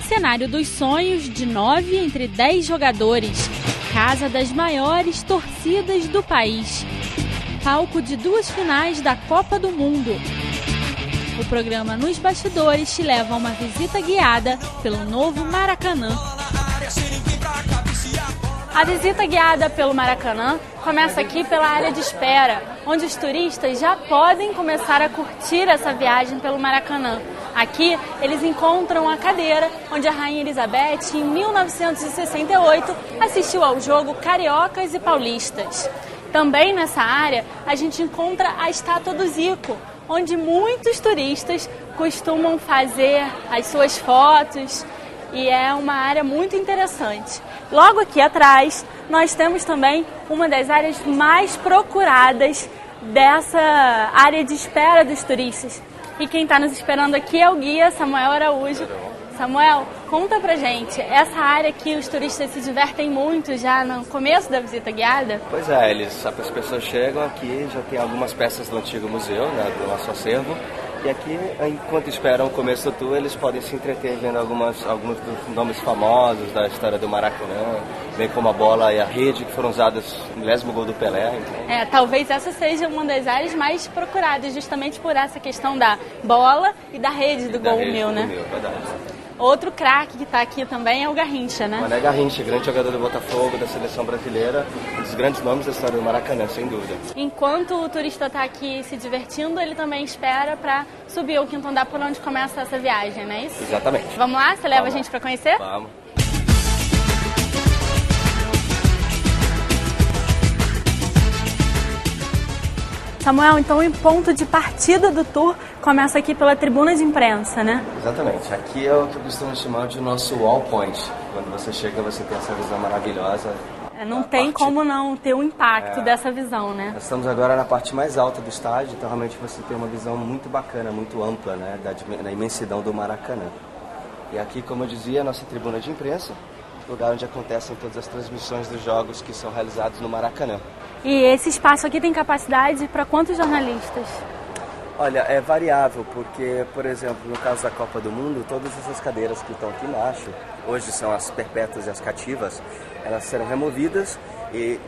Cenário dos sonhos de 9 entre 10 jogadores. Casa das maiores torcidas do país. Palco de 2 finais da Copa do Mundo. O programa Nos Bastidores te leva a uma visita guiada pelo novo Maracanã. A visita guiada pelo Maracanã começa aqui pela área de espera, onde os turistas já podem começar a curtir essa viagem pelo Maracanã. Aqui eles encontram a cadeira onde a Rainha Elizabeth, em 1968, assistiu ao jogo Cariocas e Paulistas. Também nessa área a gente encontra a estátua do Zico, onde muitos turistas costumam fazer as suas fotos. E é uma área muito interessante. Logo aqui atrás, nós temos também uma das áreas mais procuradas dessa área de espera dos turistas. E quem está nos esperando aqui é o guia Samuel Araújo. Samuel, conta pra gente, essa área aqui os turistas se divertem muito já no começo da visita guiada? Pois é, as pessoas chegam aqui, já tem algumas peças do antigo museu, né, do nosso acervo. E aqui, enquanto esperam o começo do tour, eles podem se entreter vendo alguns dos nomes famosos da história do Maracanã, bem como a bola e a rede que foram usadas no 10º gol do Pelé. Então. Talvez essa seja uma das áreas mais procuradas, justamente por essa questão da bola e da rede do Gol Mil, né? Verdade. Outro craque que está aqui também é o Garrincha, né? Mané Garrincha, grande jogador do Botafogo, da seleção brasileira, um dos grandes nomes da história do Maracanã, sem dúvida. Enquanto o turista está aqui se divertindo, ele também espera para subir o quinto andar por onde começa essa viagem, não é isso? Exatamente. Vamos lá? Você leva a gente para conhecer? Vamos. Samuel, então o ponto de partida do tour começa aqui pela tribuna de imprensa, né? Exatamente. Aqui é o que eu costumo chamar de nosso wall point. Quando você chega, você tem essa visão maravilhosa. Não tem como não ter o impacto dessa visão, né? Nós estamos agora na parte mais alta do estádio, então realmente você tem uma visão muito bacana, muito ampla, né, da imensidão do Maracanã. E aqui, como eu dizia, a nossa tribuna de imprensa, lugar onde acontecem todas as transmissões dos jogos que são realizados no Maracanã. E esse espaço aqui tem capacidade para quantos jornalistas? Olha, é variável, porque, por exemplo, no caso da Copa do Mundo, todas essas cadeiras que estão aqui embaixo, hoje são as perpétuas e as cativas, elas serão removidas e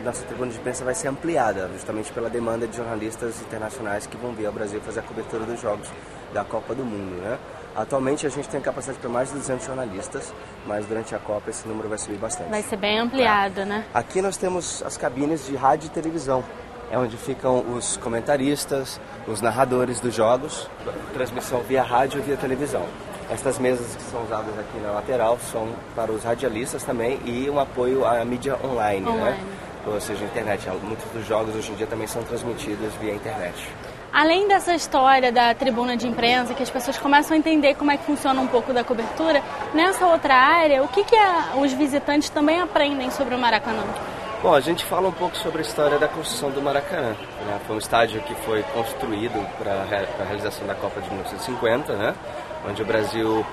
nossa tribuna de imprensa vai ser ampliada, justamente pela demanda de jornalistas internacionais que vão vir ao Brasil fazer a cobertura dos jogos da Copa do Mundo, né? Atualmente a gente tem capacidade para mais de 200 jornalistas, mas durante a Copa esse número vai subir bastante. Vai ser bem ampliado, né? Aqui nós temos as cabines de rádio e televisão. É onde ficam os comentaristas, os narradores dos jogos, transmissão via rádio e via televisão. Estas mesas que são usadas aqui na lateral são para os radialistas também e um apoio à mídia online. Né? Ou seja, internet. Muitos dos jogos hoje em dia também são transmitidos via internet. Além dessa história da tribuna de imprensa, que as pessoas começam a entender como é que funciona um pouco da cobertura, nessa outra área, o que os visitantes também aprendem sobre o Maracanã? Bom, a gente fala um pouco sobre a história da construção do Maracanã. Né? Foi um estádio que foi construído para a realização da Copa de 1950, né? Onde o Brasil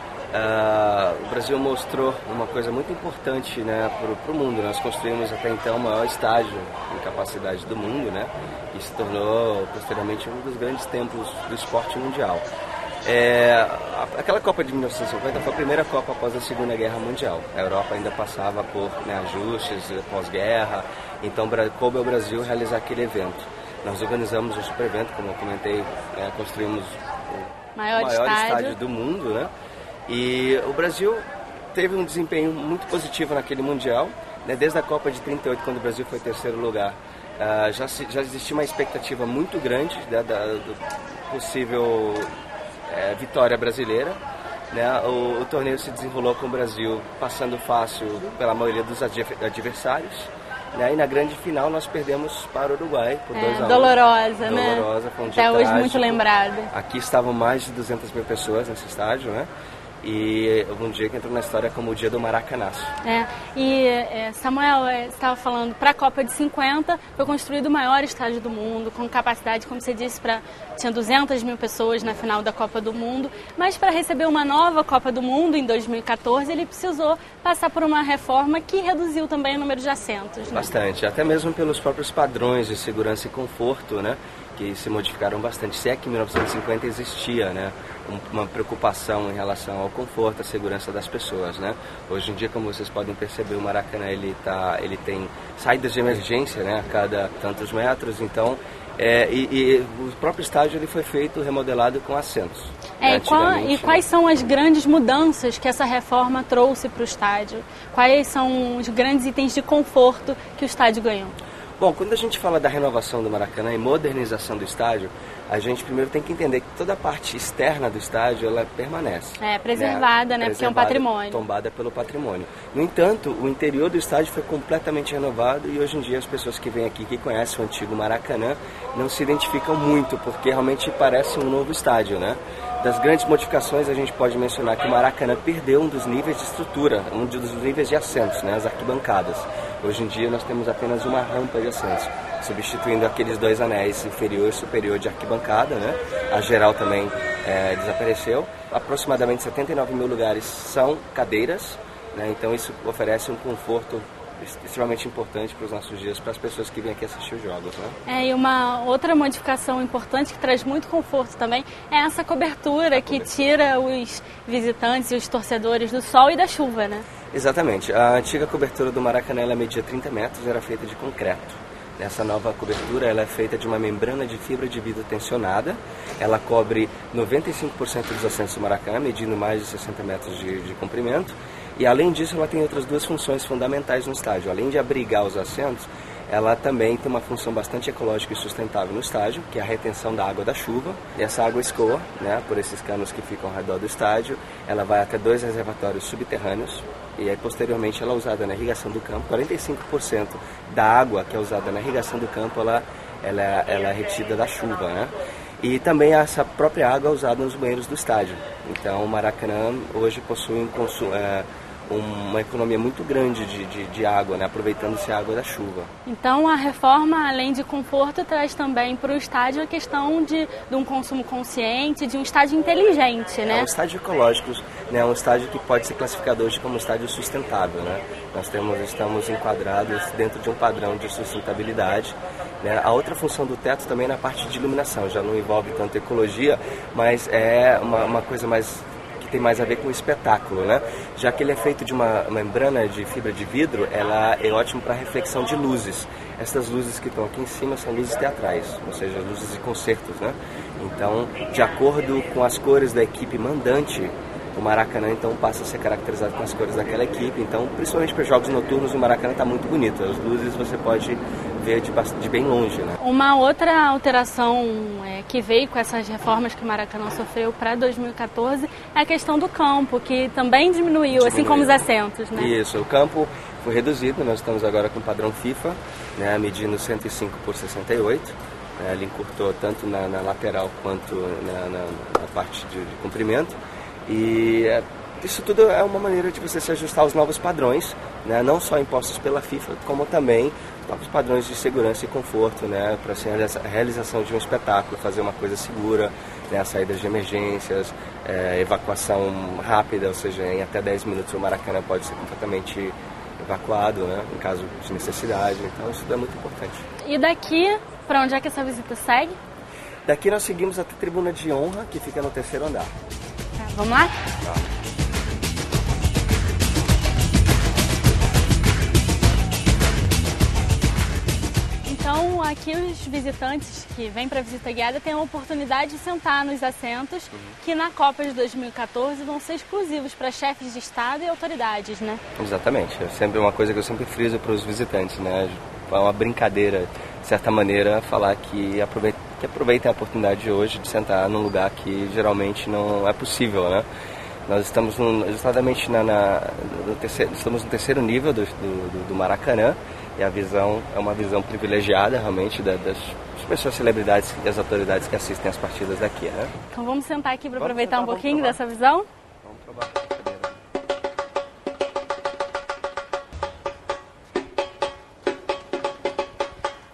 mostrou uma coisa muito importante, né, para o mundo. Nós construímos até então o maior estádio em capacidade do mundo, né? E se tornou posteriormente um dos grandes templos do esporte mundial. Aquela Copa de 1950 foi a primeira Copa após a Segunda Guerra Mundial. A Europa ainda passava por ajustes pós-guerra, então coube ao Brasil realizar aquele evento. Nós organizamos um super evento, como eu comentei, construímos o maior estádio do mundo, né? E o Brasil teve um desempenho muito positivo naquele Mundial, né? Desde a Copa de 38, quando o Brasil foi terceiro lugar, já existia uma expectativa muito grande do possível vitória brasileira. Né? O torneio se desenrolou com o Brasil passando fácil pela maioria dos adversários. Né? E na grande final nós perdemos para o Uruguai por 2-1. Dolorosa, né? Dolorosa, foi um dia até hoje trágico. Muito lembrado. Aqui estavam mais de 200 mil pessoas nesse estádio, né? E um dia que entrou na história como o dia do Maracanaço. Samuel, você estava falando, para a Copa de 50 foi construído o maior estádio do mundo, com capacidade, como você disse, tinha 200 mil pessoas na final da Copa do Mundo, mas para receber uma nova Copa do Mundo em 2014, ele precisou passar por uma reforma que reduziu também o número de assentos. Né? Bastante, até mesmo pelos próprios padrões de segurança e conforto, né? que se modificaram bastante. Se é que em 1950 existia, né, uma preocupação em relação ao conforto, à segurança das pessoas, né? Hoje em dia, como vocês podem perceber, o Maracanã ele tem saídas de emergência, né, a cada tantos metros, então o próprio estádio ele foi feito remodelado com assentos. E quais são as grandes mudanças que essa reforma trouxe para o estádio? Quais são os grandes itens de conforto que o estádio ganhou? Bom, quando a gente fala da renovação do Maracanã e modernização do estádio, a gente primeiro tem que entender que toda a parte externa do estádio ela permanece. Preservada, né? Porque é um patrimônio. Tombada pelo patrimônio. No entanto, o interior do estádio foi completamente renovado e hoje em dia as pessoas que vêm aqui, que conhecem o antigo Maracanã, não se identificam muito, porque realmente parece um novo estádio, né? Das grandes modificações, a gente pode mencionar que o Maracanã perdeu um dos níveis de estrutura, um dos níveis de assentos, né, as arquibancadas. Hoje em dia nós temos apenas uma rampa de assentos, substituindo aqueles dois anéis inferior e superior de arquibancada, né? A geral também desapareceu. Aproximadamente 79 mil lugares são cadeiras, né? Então isso oferece um conforto extremamente importante para os nossos dias, para as pessoas que vêm aqui assistir os jogos, né? E uma outra modificação importante que traz muito conforto também é essa cobertura que tira os visitantes e os torcedores do sol e da chuva, né? Exatamente. A antiga cobertura do Maracanã ela media 30 metros, era feita de concreto. Essa nova cobertura ela é feita de uma membrana de fibra de vidro tensionada. Ela cobre 95% dos assentos do Maracanã, medindo mais de 60 metros de comprimento. E além disso, ela tem outras duas funções fundamentais no estádio. Além de abrigar os assentos, ela também tem uma função bastante ecológica e sustentável no estádio, que é a retenção da água da chuva. E essa água escoa, né, por esses canos que ficam ao redor do estádio, ela vai até 2 reservatórios subterrâneos. E aí, posteriormente, ela é usada na irrigação do campo. 45% da água que é usada na irrigação do campo, ela é retida da chuva, né? E também essa própria água é usada nos banheiros do estádio. Então, o Maracanã hoje possui uma economia muito grande de água, né? Aproveitando-se a água da chuva. Então a reforma, além de conforto, traz também para o estádio a questão de um consumo consciente, de um estádio inteligente, né? É um estádio ecológico, né? Um estádio que pode ser classificado hoje como um estádio sustentável, né? Nós estamos enquadrados dentro de um padrão de sustentabilidade, né? A outra função do teto também é na parte de iluminação, já não envolve tanto ecologia, mas é uma coisa tem mais a ver com o espetáculo, né? Já que ele é feito de uma membrana de fibra de vidro, ela é ótimo para reflexão de luzes. Essas luzes que estão aqui em cima são luzes teatrais, ou seja, luzes de concertos, né? Então, de acordo com as cores da equipe mandante, o Maracanã então passa a ser caracterizado com as cores daquela equipe. Então, principalmente para jogos noturnos, o Maracanã está muito bonito. As luzes você pode ver de bem longe, né? Uma outra alteração que veio com essas reformas que o Maracanã sofreu para 2014 é a questão do campo, que também diminuiu, assim como os assentos, né? Isso, o campo foi reduzido, nós estamos agora com o padrão FIFA, né, medindo 105 por 68. Ele encurtou tanto na lateral quanto na parte de comprimento. E isso tudo é uma maneira de você se ajustar aos novos padrões, né? Não só impostos pela FIFA, como também novos padrões de segurança e conforto, né? Para a realização de um espetáculo, fazer uma coisa segura, né? Saídas de emergências, evacuação rápida, ou seja, em até 10 minutos o Maracanã pode ser completamente evacuado, né? Em caso de necessidade. Então isso tudo é muito importante. E daqui, para onde é que essa visita segue? Daqui nós seguimos até a Tribuna de Honra, que fica no 3º andar. Vamos lá? Tá. Então, aqui os visitantes que vêm para a visita guiada têm a oportunidade de sentar nos assentos que na Copa de 2014 vão ser exclusivos para chefes de Estado e autoridades, né? Exatamente. É sempre uma coisa que eu sempre friso para os visitantes, né? É uma brincadeira, de certa maneira, falar que aproveitem a oportunidade de hoje de sentar num lugar que geralmente não é possível, né? Nós estamos justamente estamos no 3º nível do Maracanã e a visão é uma visão privilegiada realmente das pessoas, celebridades e das autoridades que assistem às partidas daqui, né? Então vamos sentar aqui para aproveitar um pouquinho dessa visão? Vamos provar a cadeira.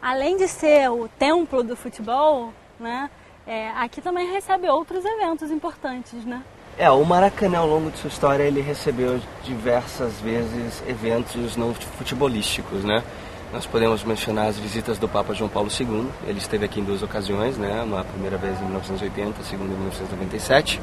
Além de ser o templo do futebol, né, aqui também recebe outros eventos importantes, né? O Maracanã, ao longo de sua história, ele recebeu diversas vezes eventos não futebolísticos, né? Nós podemos mencionar as visitas do Papa João Paulo II. Ele esteve aqui em 2 ocasiões, né? Uma primeira vez em 1980, a segunda em 1997,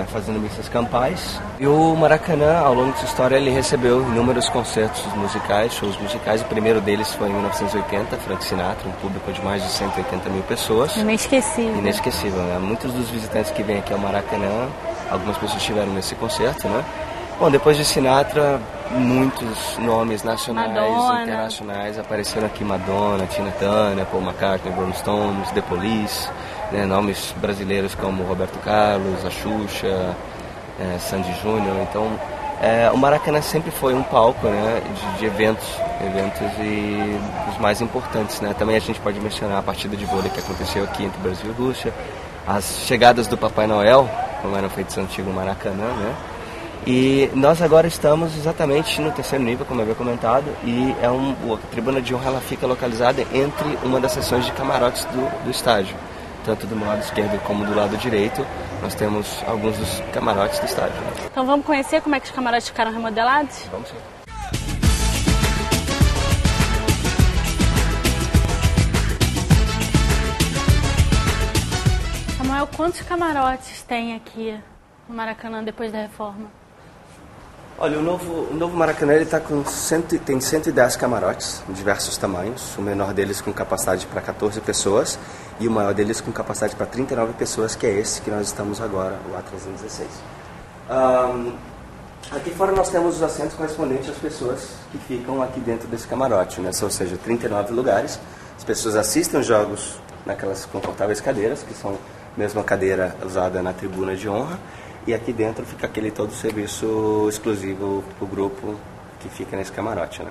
fazendo missas campais. E o Maracanã, ao longo de sua história, ele recebeu inúmeros concertos musicais, shows musicais. O primeiro deles foi em 1980, Frank Sinatra, um público de mais de 180 mil pessoas. Inesquecível. Inesquecível, né? Muitos dos visitantes que vêm aqui ao Maracanã, algumas pessoas estiveram nesse concerto, né? Bom, depois de Sinatra, muitos nomes nacionais e internacionais apareceram aqui. Madonna, Tina Turner, Paul McCartney, Rolling Stones, The Police, né, nomes brasileiros como Roberto Carlos, a Xuxa, Sandy Júnior. Então, o Maracanã sempre foi um palco, né, de eventos e os mais importantes, né? Também a gente pode mencionar a partida de vôlei que aconteceu aqui entre Brasil e Rússia, as chegadas do Papai Noel, como eram feitos no antigo Maracanã, né? E nós agora estamos exatamente no terceiro nível, como eu havia comentado, e a tribuna de honra ela fica localizada entre uma das seções de camarotes do estádio. Tanto do lado esquerdo como do lado direito, nós temos alguns dos camarotes do estádio. Então vamos conhecer como é que os camarotes ficaram remodelados? Vamos sim. Samuel, quantos camarotes tem aqui no Maracanã depois da reforma? Olha, o novo Maracanã ele tem 110 camarotes, de diversos tamanhos. O menor deles com capacidade para 14 pessoas e o maior deles com capacidade para 39 pessoas, que é esse que nós estamos agora, o A316. Aqui fora nós temos os assentos correspondentes às pessoas que ficam aqui dentro desse camarote, né? Ou seja, 39 lugares. As pessoas assistem os jogos naquelas confortáveis cadeiras, que são a mesma cadeira usada na tribuna de honra. E aqui dentro fica aquele todo serviço exclusivo para o grupo que fica nesse camarote, né?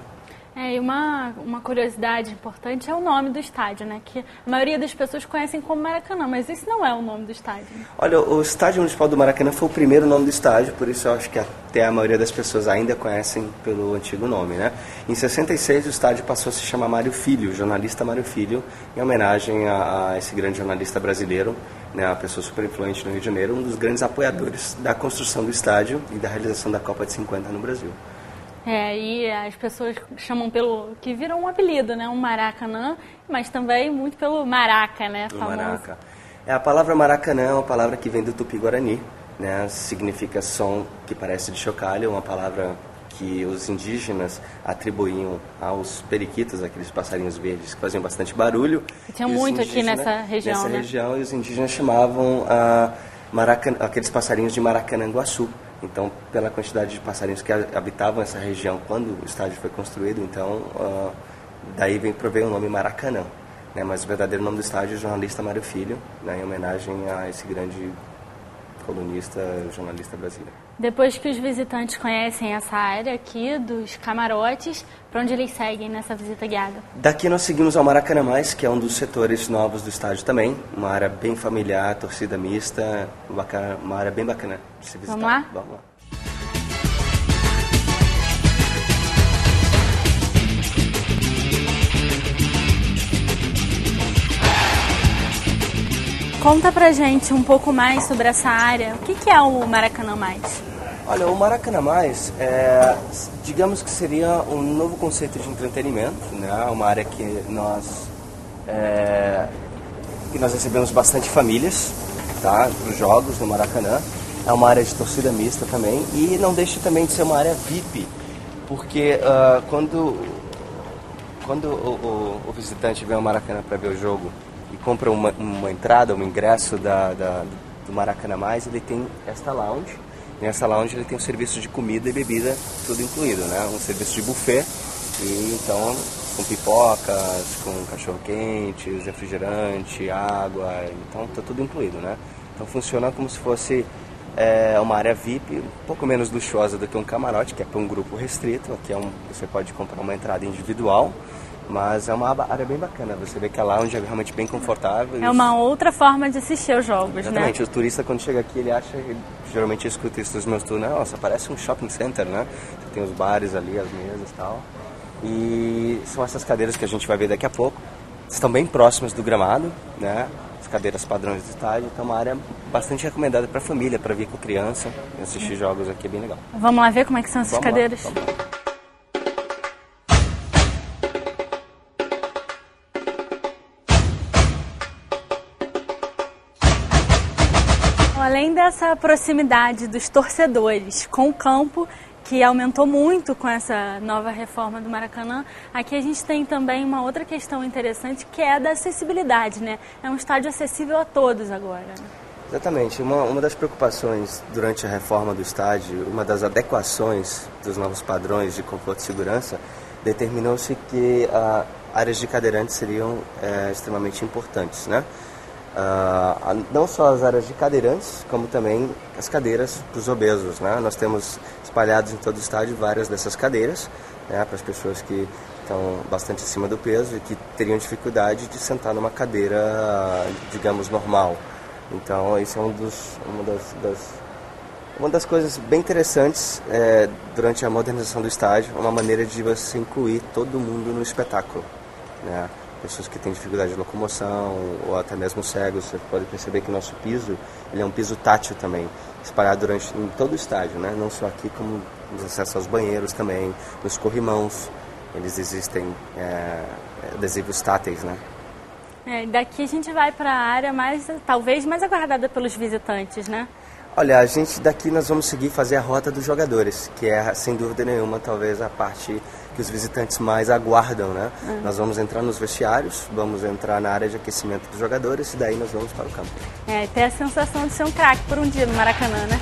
E uma curiosidade importante é o nome do estádio, né? Que a maioria das pessoas conhecem como Maracanã, mas esse não é o nome do estádio. Olha, o Estádio Municipal do Maracanã foi o primeiro nome do estádio, por isso eu acho que até a maioria das pessoas ainda conhecem pelo antigo nome, né? Em 66 o estádio passou a se chamar Mário Filho, jornalista Mário Filho, em homenagem a esse grande jornalista brasileiro, né, uma pessoa super influente no Rio de Janeiro, um dos grandes apoiadores da construção do estádio e da realização da Copa de 50 no Brasil. E as pessoas chamam que viram um apelido, né, um Maracanã, mas também muito pelo Maraca, né, famoso. Maraca. A palavra Maracanã é uma palavra que vem do Tupi-Guarani, né, significa som que parece de chocalho, uma palavra que os indígenas atribuíam aos periquitos, aqueles passarinhos verdes que faziam bastante barulho. Tinha muito aqui nessa região, né? E os indígenas chamavam aqueles passarinhos de Maracanã-Guaçu. Então, pela quantidade de passarinhos que habitavam essa região quando o estádio foi construído, então, daí vem prover o nome Maracanã. Né? Mas o verdadeiro nome do estádio é Jornalista Mário Filho, né? Em homenagem a esse grande colunista, jornalista brasileiro. Depois que os visitantes conhecem essa área aqui dos camarotes, para onde eles seguem nessa visita guiada? Daqui nós seguimos ao Maracanã Mais, que é um dos setores novos do estádio também. Uma área bem familiar, torcida mista, uma área bem bacana de se visitar. Vamos lá? Vamos lá. Conta pra gente um pouco mais sobre essa área. O que é o Maracanã Mais? Olha, o Maracanã Mais, digamos que seria um novo conceito de entretenimento, né? Uma área que nós recebemos bastante famílias, tá? Para os jogos no Maracanã. É uma área de torcida mista também e não deixa também de ser uma área VIP, porque quando o visitante vem ao Maracanã para ver o jogo e compra uma entrada, um ingresso do Maracanã Mais, ele tem esta lounge. Nessa lounge ele tem um serviço de comida e bebida, tudo incluído, né? Um serviço de buffet, e então com pipocas, com cachorro-quentes, refrigerante, água, então tá tudo incluído, né? Então funciona como se fosse uma área VIP, um pouco menos luxuosa do que um camarote, que é para um grupo restrito. Aqui você pode comprar uma entrada individual, mas é uma área bem bacana. Você vê que a lounge é realmente bem confortável. É uma outra forma de assistir os jogos, exatamente, né? O turista quando chega aqui, geralmente escuta isso dos meus tours, nossa, parece um shopping center, né? Tem os bares ali, as mesas e tal. E são essas cadeiras que a gente vai ver daqui a pouco. Estão bem próximas do gramado, né? As cadeiras padrões do estádio. Então é uma área bastante recomendada para a família, para vir com criança e assistir jogos aqui, é bem legal. Vamos lá ver como é que são essas cadeiras? Vamos lá. Além dessa proximidade dos torcedores com o campo, que aumentou muito com essa nova reforma do Maracanã, aqui a gente tem também uma outra questão interessante, que é a da acessibilidade, né? É um estádio acessível a todos agora. Exatamente. Uma das preocupações durante a reforma do estádio, uma das adequações dos novos padrões de conforto e segurança, determinou-se que áreas de cadeirantes seriam extremamente importantes, né? Não só as áreas de cadeirantes, como também as cadeiras para os obesos, né? Nós temos espalhados em todo o estádio várias dessas cadeiras, né, para as pessoas que estão bastante acima do peso e que teriam dificuldade de sentar numa cadeira, digamos, normal. Então, isso é uma das coisas bem interessantes durante a modernização do estádio, uma maneira de você incluir todo mundo no espetáculo, né? Pessoas que têm dificuldade de locomoção ou até mesmo cegos. Você pode perceber que o nosso piso, ele é um piso tátil também, espalhado em todo o estádio, né? Não só aqui, como nos acessos aos banheiros também, nos corrimãos, eles existem adesivos táteis, né? Daqui a gente vai para a área talvez mais aguardada pelos visitantes, né? Olha, daqui nós vamos seguir fazer a rota dos jogadores, que é, sem dúvida nenhuma, talvez a parte que os visitantes mais aguardam, né? Nós vamos entrar nos vestiários, vamos entrar na área de aquecimento dos jogadores e daí nós vamos para o campo. Ter a sensação de ser um craque por um dia no Maracanã, né?